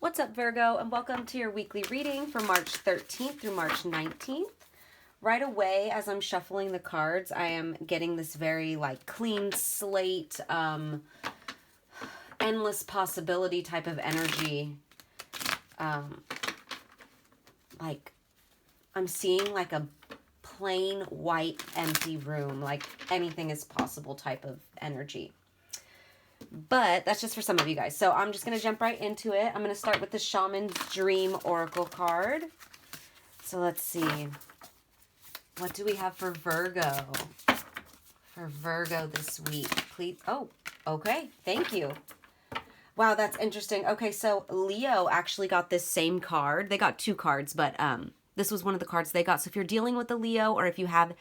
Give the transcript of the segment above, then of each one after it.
What's up, Virgo, and welcome to your weekly reading for March 13th through March 19th. Right away, as I'm shuffling the cards, I am getting this very clean slate, endless possibility type of energy. I'm seeing a plain white empty room, like anything is possible type of energy. But that's just for some of you guys. So I'm just going to jump right into it. I'm going to start with the Shaman's Dream Oracle card. So let's see. What do we have for Virgo? For Virgo this week, please. Oh, okay. Thank you. Wow, that's interesting. Okay, so Leo actually got this same card. They got two cards, but this was one of the cards they got. So if you're dealing with a Leo, or if you have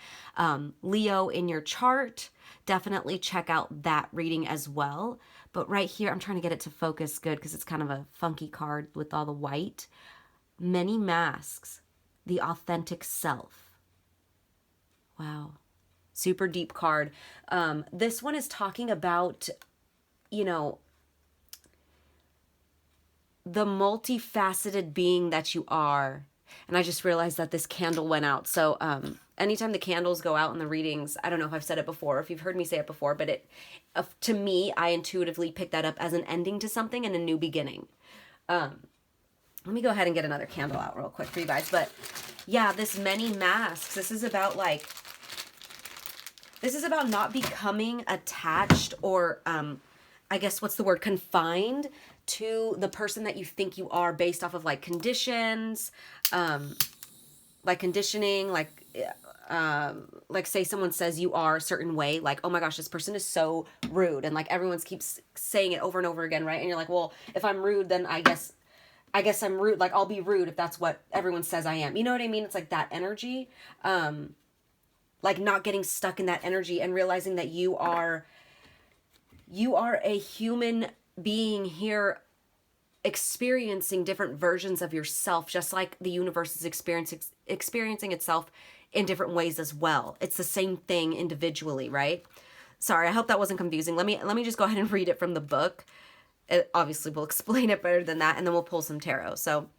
Leo in your chart, definitely check out that reading as well. But right here, I'm trying to get it to focus good because it's kind of a funky card with all the white. Many masks, the authentic self. Wow. Super deep card. This one is talking about, the multifaceted being that you are. And I just realized that this candle went out. So anytime the candles go out in the readings, I don't know if I've said it before, if you've heard me say it before, but to me, I intuitively pick that up as an ending to something and a new beginning. Let me go ahead and get another candle out real quick for you guys. But yeah, this many masks, this is about not becoming attached or, I guess, what's the word, confined to the person that you think you are based off of conditions, conditioning, say someone says you are a certain way, oh my gosh, this person is so rude, and everyone keeps saying it over and over again, right? And you're like, well, if I'm rude, then I guess I'm rude. I'll be rude if that's what everyone says I am. You know what I mean? It's that energy, not getting stuck in that energy and realizing that you are a human being here experiencing different versions of yourself, just like the universe is experiencing itself in different ways as well. It's the same thing individually, right? Sorry, I hope that wasn't confusing. Let me just go ahead and read it from the book. It obviously will explain it better than that, and then we'll pull some tarot. So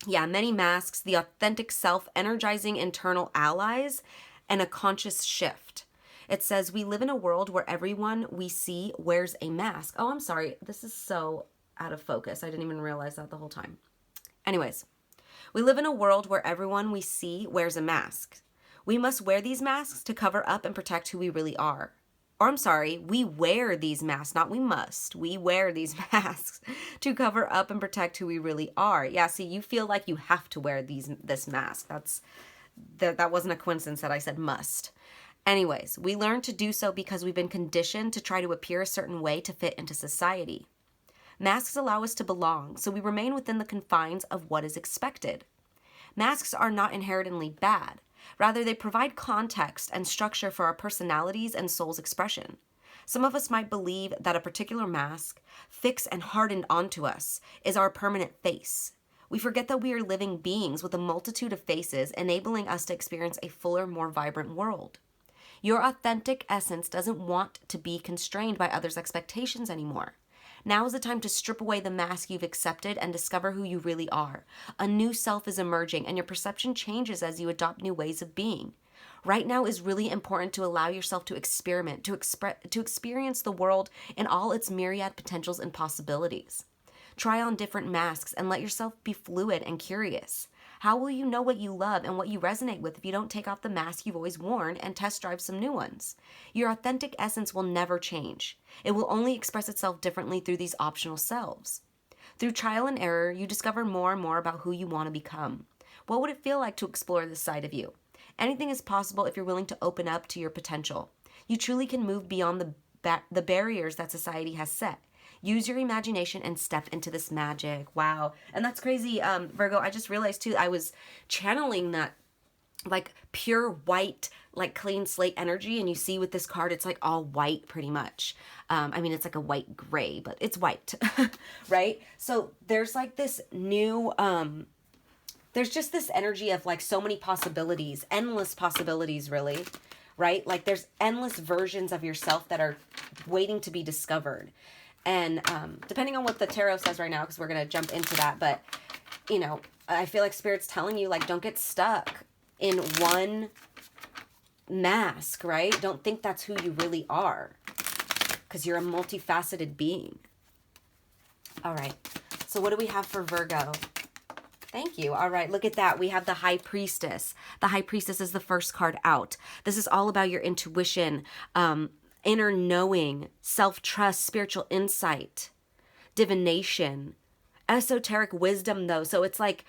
yeah, many masks, the authentic self, energizing internal allies, and a conscious shift. It says, we live in a world where everyone we see wears a mask. Oh, I'm sorry. This is so out of focus. I didn't even realize that the whole time. Anyways, we live in a world where everyone we see wears a mask. We must wear these masks to cover up and protect who we really are. Or I'm sorry, we wear these masks, not we must. We wear these masks to cover up and protect who we really are. Yeah, see, you feel like you have to wear this mask. That wasn't a coincidence that I said must. Anyways, we learn to do so because we've been conditioned to try to appear a certain way to fit into society. Masks allow us to belong, so we remain within the confines of what is expected. Masks are not inherently bad. Rather, they provide context and structure for our personalities and soul's expression. Some of us might believe that a particular mask, fixed and hardened onto us, is our permanent face. We forget that we are living beings with a multitude of faces, enabling us to experience a fuller, more vibrant world. Your authentic essence doesn't want to be constrained by others' expectations anymore. Now is the time to strip away the mask you've accepted and discover who you really are. A new self is emerging, and your perception changes as you adopt new ways of being. Right now is really important to allow yourself to experiment, to experience the world in all its myriad potentials and possibilities. Try on different masks and let yourself be fluid and curious. How will you know what you love and what you resonate with if you don't take off the mask you've always worn and test drive some new ones? Your authentic essence will never change. It will only express itself differently through these optional selves. Through trial and error, you discover more and more about who you want to become. What would it feel like to explore this side of you? Anything is possible if you're willing to open up to your potential. You truly can move beyond the barriers that society has set. Use your imagination and step into this magic. Wow. And that's crazy, Virgo. I just realized, too, I was channeling that, pure white, clean slate energy. And you see with this card, it's, all white, pretty much. It's a white gray, but it's white, right? So there's, this new, there's just this energy of, so many possibilities, endless possibilities, really, right? There's endless versions of yourself that are waiting to be discovered. And depending on what the tarot says right now, because we're going to jump into that, but, you know, I feel like Spirit's telling you, like, don't get stuck in one mask, right? Don't think that's who you really are, because you're a multifaceted being. All right. So what do we have for Virgo? Thank you. All right, look at that. We have the High Priestess. The High Priestess is the first card out. This is all about your intuition, inner knowing, self-trust, spiritual insight, divination, esoteric wisdom, though. So it's like,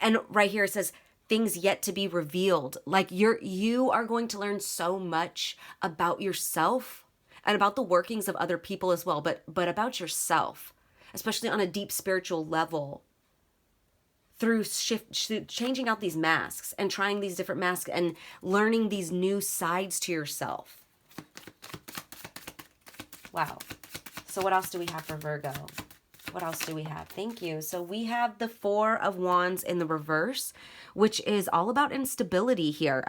and right here it says, things yet to be revealed. Like you are going to learn so much about yourself and about the workings of other people as well, but about yourself, especially on a deep spiritual level, through changing out these masks and trying these different masks and learning these new sides to yourself. Wow. So what else do we have for Virgo? What else do we have? Thank you. So we have the Four of Wands in the reverse, which is all about instability here.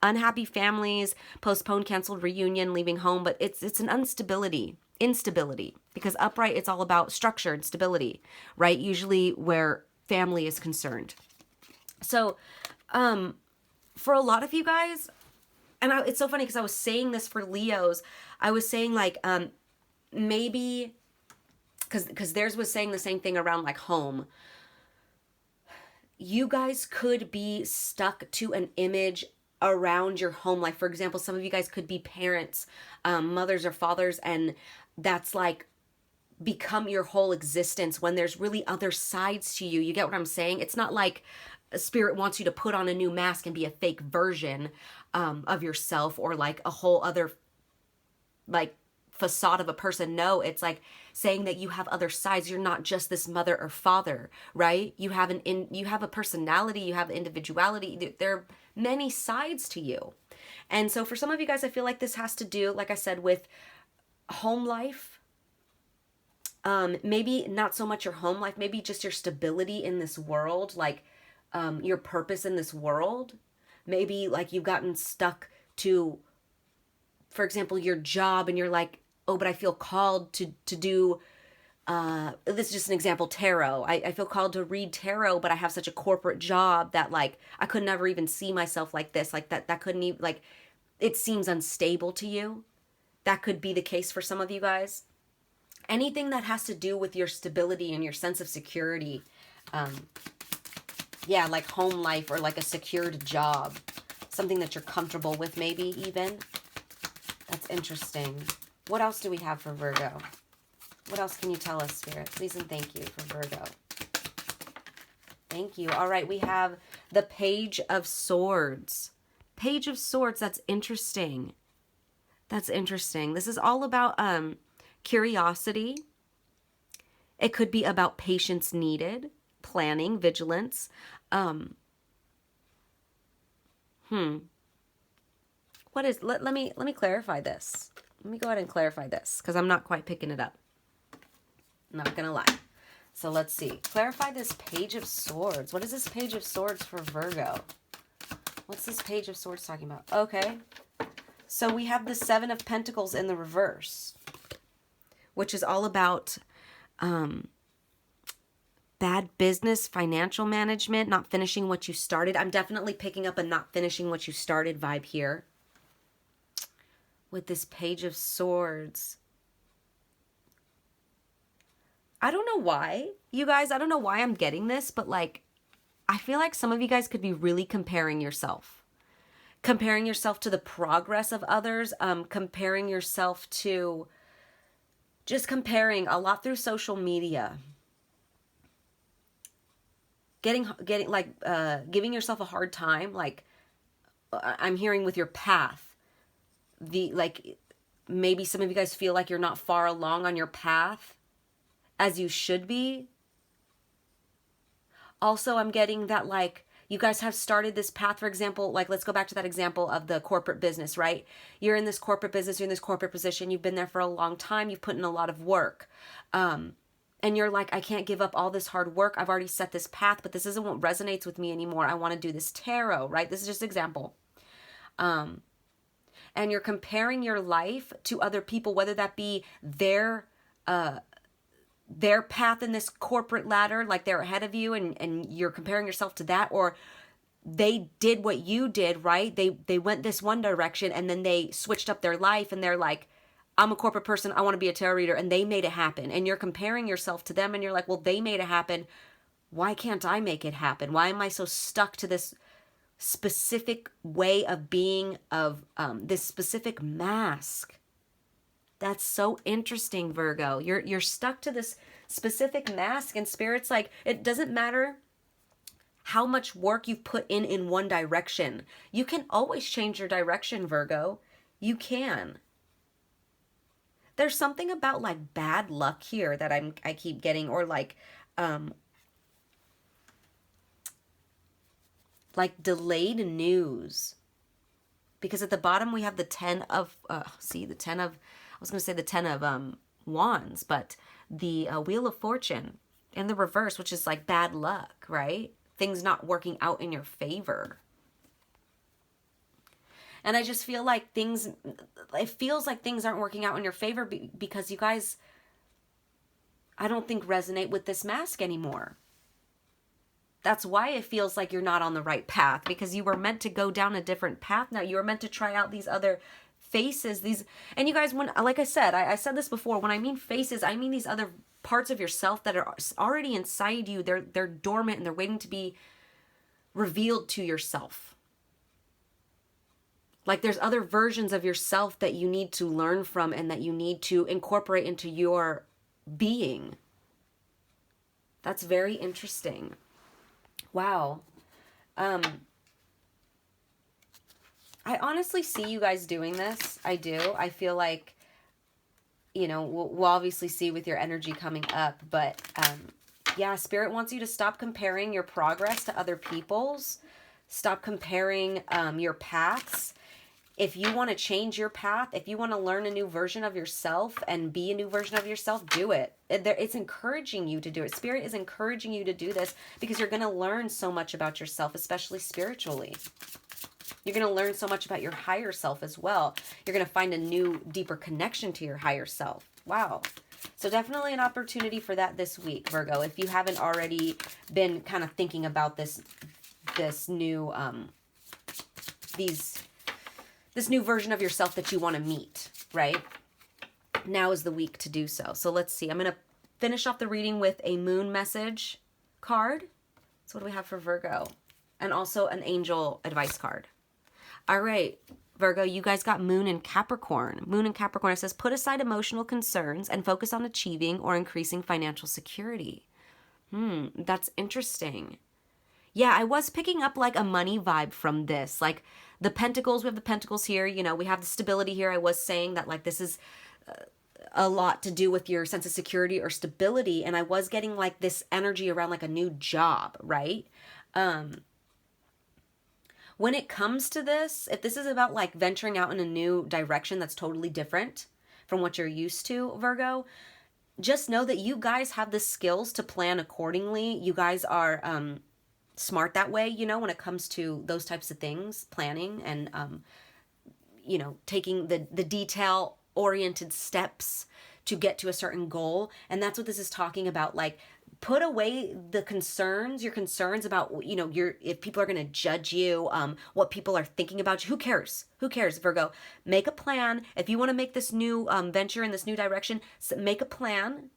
Unhappy families, postponed, canceled reunion, leaving home, but it's an instability, because upright, it's all about structure and stability, right? Usually where family is concerned. So, for a lot of you guys, and it's so funny because I was saying this for Leos, I was saying like, maybe, because theirs was saying the same thing around like home. You guys could be stuck to an image around your home. Like, for example, some of you guys could be parents, mothers or fathers, and that's like become your whole existence when there's really other sides to you. You get what I'm saying? It's not like a spirit wants you to put on a new mask and be a fake version of yourself, or like a whole other like facade of a person. No, it's like saying that you have other sides. You're not just this mother or father, right? You have you have a personality, you have individuality. There are many sides to you. And so for some of you guys, I feel like this has to do, like I said, with home life. Maybe not so much your home life, maybe just your stability in this world, like your purpose in this world. Maybe like you've gotten stuck to, for example, your job, and you're like, oh, but I feel called to do, this is just an example, tarot. I feel called to read tarot, but I have such a corporate job that like, I could never even see myself like this, like that couldn't even, like, it seems unstable to you. That could be the case for some of you guys. Anything that has to do with your stability and your sense of security. Yeah, like home life, or like a secured job. Something that you're comfortable with, maybe even. That's interesting. What else do we have for Virgo? What else can you tell us, Spirit? Please and thank you for Virgo. Thank you. All right, we have the Page of Swords. Page of Swords, that's interesting. That's interesting. This is all about curiosity. It could be about patience needed, planning, vigilance. What is, let me clarify this. Let me go ahead and clarify this, because I'm not quite picking it up. I'm not gonna lie. So let's see. Clarify this Page of Swords. What is this Page of Swords for Virgo? What's this Page of Swords talking about? Okay. So we have the Seven of Pentacles in the reverse, which is all about bad business, financial management, not finishing what you started. I'm definitely picking up a not finishing what you started vibe here with this Page of Swords. I don't know why, you guys, I don't know why I'm getting this, but like, I feel like some of you guys could be really comparing yourself to the progress of others, comparing yourself to, just comparing a lot through social media, getting like, giving yourself a hard time. Like, I'm hearing with your path, like, maybe some of you guys feel like you're not far along on your path as you should be. Also, I'm getting that, like, you guys have started this path, for example, like, let's go back to that example of the corporate business, right? You're in this corporate business, you're in this corporate position, you've been there for a long time, you've put in a lot of work. And you're like, I can't give up all this hard work. I've already set this path, but this isn't what resonates with me anymore. I want to do this tarot, right? This is just an example. and you're comparing your life to other people, whether that be their path in this corporate ladder, like they're ahead of you and you're comparing yourself to that, or they did what you did, right? They went this one direction and then they switched up their life and they're like, I'm a corporate person, I want to be a tarot reader, and they made it happen. And you're comparing yourself to them and you're like, well, they made it happen. Why can't I make it happen? Why am I so stuck to this specific way of being, of this specific mask? That's so interesting, Virgo. You're stuck to this specific mask, and Spirit's like, it doesn't matter how much work you've put in one direction. You can always change your direction, Virgo. You can. There's something about like bad luck here that I keep getting, or like delayed news. Because at the bottom we have the 10 of the 10 of, I was going to say the 10 of wands, but the Wheel of Fortune in the reverse, which is like bad luck, right? Things not working out in your favor. And I just feel like it feels like things aren't working out in your favor because you guys, I don't think, resonate with this mask anymore. That's why it feels like you're not on the right path, because you were meant to go down a different path now. You were meant to try out these other faces, and you guys, when, like I said, I said this before, when I mean faces, I mean these other parts of yourself that are already inside you. They're dormant and they're waiting to be revealed to yourself. Like there's other versions of yourself that you need to learn from and that you need to incorporate into your being. That's very interesting. Wow. I honestly see you guys doing this. I do. I feel like, we'll obviously see with your energy coming up, but yeah, Spirit wants you to stop comparing your progress to other people's. Stop comparing your paths. If you want to change your path, if you want to learn a new version of yourself and be a new version of yourself, do it. It's encouraging you to do it. Spirit is encouraging you to do this because you're going to learn so much about yourself, especially spiritually. You're going to learn so much about your higher self as well. You're going to find a new, deeper connection to your higher self. Wow. So definitely an opportunity for that this week, Virgo. If you haven't already been kind of thinking about this new, this new version of yourself that you want to meet, right? Now is the week to do so. So let's see. I'm going to finish off the reading with a moon message card. So what do we have for Virgo? And also an angel advice card. All right, Virgo, you guys got Moon in Capricorn. Moon in Capricorn, it says, put aside emotional concerns and focus on achieving or increasing financial security. That's interesting. Yeah, I was picking up like a money vibe from this. Like the pentacles, we have the pentacles here, we have the stability here. I was saying that like this is a lot to do with your sense of security or stability. And I was getting like this energy around like a new job, right? When it comes to this, if this is about like venturing out in a new direction that's totally different from what you're used to, Virgo, just know that you guys have the skills to plan accordingly. You guys are smart that way, when it comes to those types of things, planning and, taking the detail-oriented steps to get to a certain goal. And that's what this is talking about. Like, put away your concerns about, if people are going to judge you, what people are thinking about you. Who cares? Who cares, Virgo? Make a plan. If you want to make this new venture in this new direction, make a plan.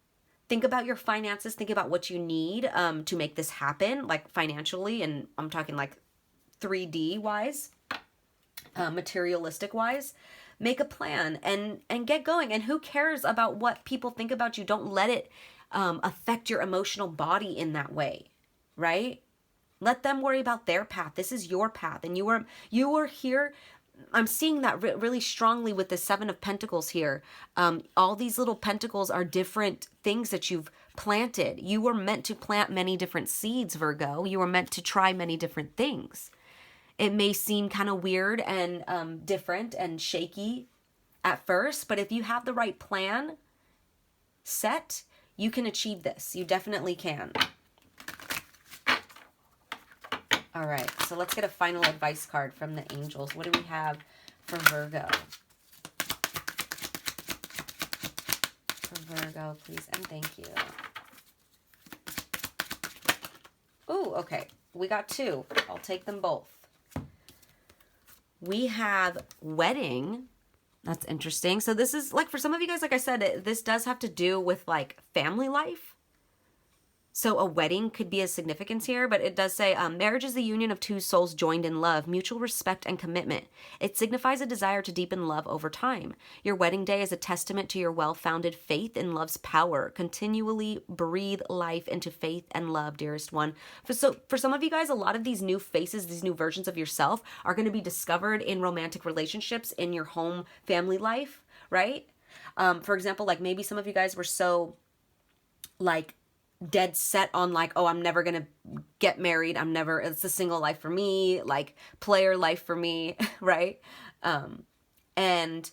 Think about your finances. Think about what you need to make this happen, like financially. And I'm talking like 3D wise, materialistic wise. Make a plan and get going. And who cares about what people think about you? Don't let it affect your emotional body in that way, right? Let them worry about their path. This is your path. And you are here. I'm seeing that really strongly with the 7 of Pentacles here. All these little pentacles are different things that you've planted. You were meant to plant many different seeds, Virgo. You were meant to try many different things. It may seem kind of weird and different and shaky at first, but if you have the right plan set, you can achieve this. You definitely can. All right, so let's get a final advice card from the angels. What do we have for Virgo. For Virgo, please and thank you. Ooh, okay. We got 2. I'll take them both. We have wedding. That's interesting. So this is like, for some of you guys, like I said, this does have to do with like family life. So a wedding could be a significance here, but it does say marriage is the union of 2 souls joined in love, mutual respect, and commitment. It signifies a desire to deepen love over time. Your wedding day is a testament to your well-founded faith in love's power. Continually breathe life into faith and love, dearest one. So for some of you guys, a lot of these new faces, these new versions of yourself are going to be discovered in romantic relationships, in your home family life, right? For example, like maybe some of you guys were so like dead set on like, oh, I'm never gonna get married, it's a single life for me, like player life for me, right? And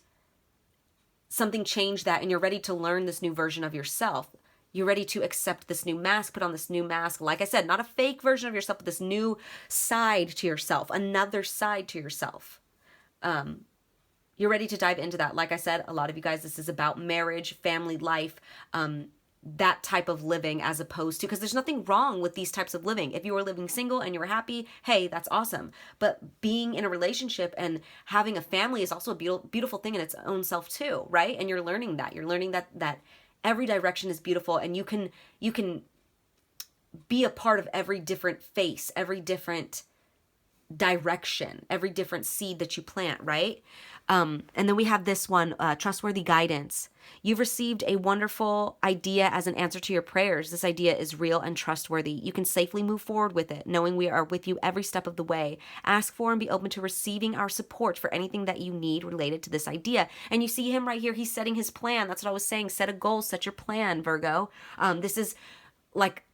something changed that, and you're ready to learn this new version of yourself. You're ready to accept this new mask, put on this new mask. Like I said, not a fake version of yourself, but this new side to yourself, another side to yourself. You're ready to dive into that. Like I said, a lot of you guys, this is about marriage, family life, that type of living, as opposed to, because there's nothing wrong with these types of living. If you are living single and you're happy, hey, that's awesome. But being in a relationship and having a family is also a beautiful thing in its own self too, right? And you're learning that. You're learning that every direction is beautiful, and you can be a part of every different face, every different direction, every different seed that you plant, right? And then we have this one, trustworthy guidance. You've received a wonderful idea as an answer to your prayers. This idea is real and trustworthy. You can safely move forward with it, knowing we are with you every step of the way. Ask for and be open to receiving our support for anything that you need related to this idea. And you see him right here. He's setting his plan. That's what I was saying. Set a goal, set your plan, Virgo. This is like,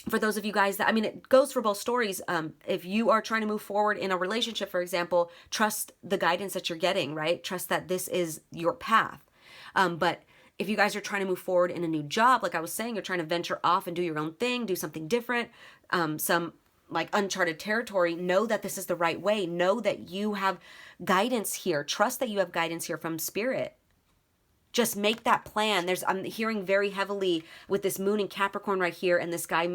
for those of you guys that, I mean, it goes for both stories. If you are trying to move forward in a relationship, for example, trust the guidance that you're getting, right? Trust that this is your path. But if you guys are trying to move forward in a new job, like I was saying, you're trying to venture off and do your own thing, do something different, some like uncharted territory, know that this is the right way. Know that you have guidance here. Trust that you have guidance here from spirit. Just make that plan. I'm hearing very heavily with this moon in Capricorn right here, and this guy,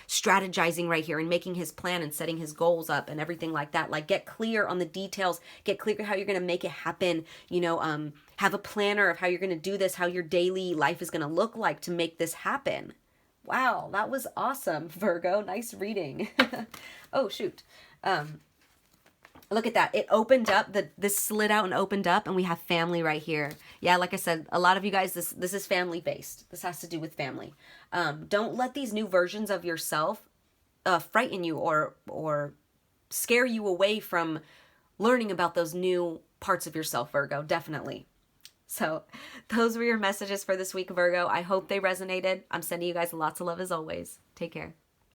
strategizing right here and making his plan and setting his goals up and everything like that. Like, get clear on the details, get clear how you're going to make it happen. Have a planner of how you're going to do this, how your daily life is going to look like to make this happen. Wow, that was awesome, Virgo. Nice reading. Oh, shoot. Look at that. It opened up, this slid out and opened up, and we have family right here. Yeah, like I said, a lot of you guys, this is family based. This has to do with family. Don't let these new versions of yourself frighten you or scare you away from learning about those new parts of yourself, Virgo. Definitely. So those were your messages for this week, Virgo. I hope they resonated. I'm sending you guys lots of love as always. Take care.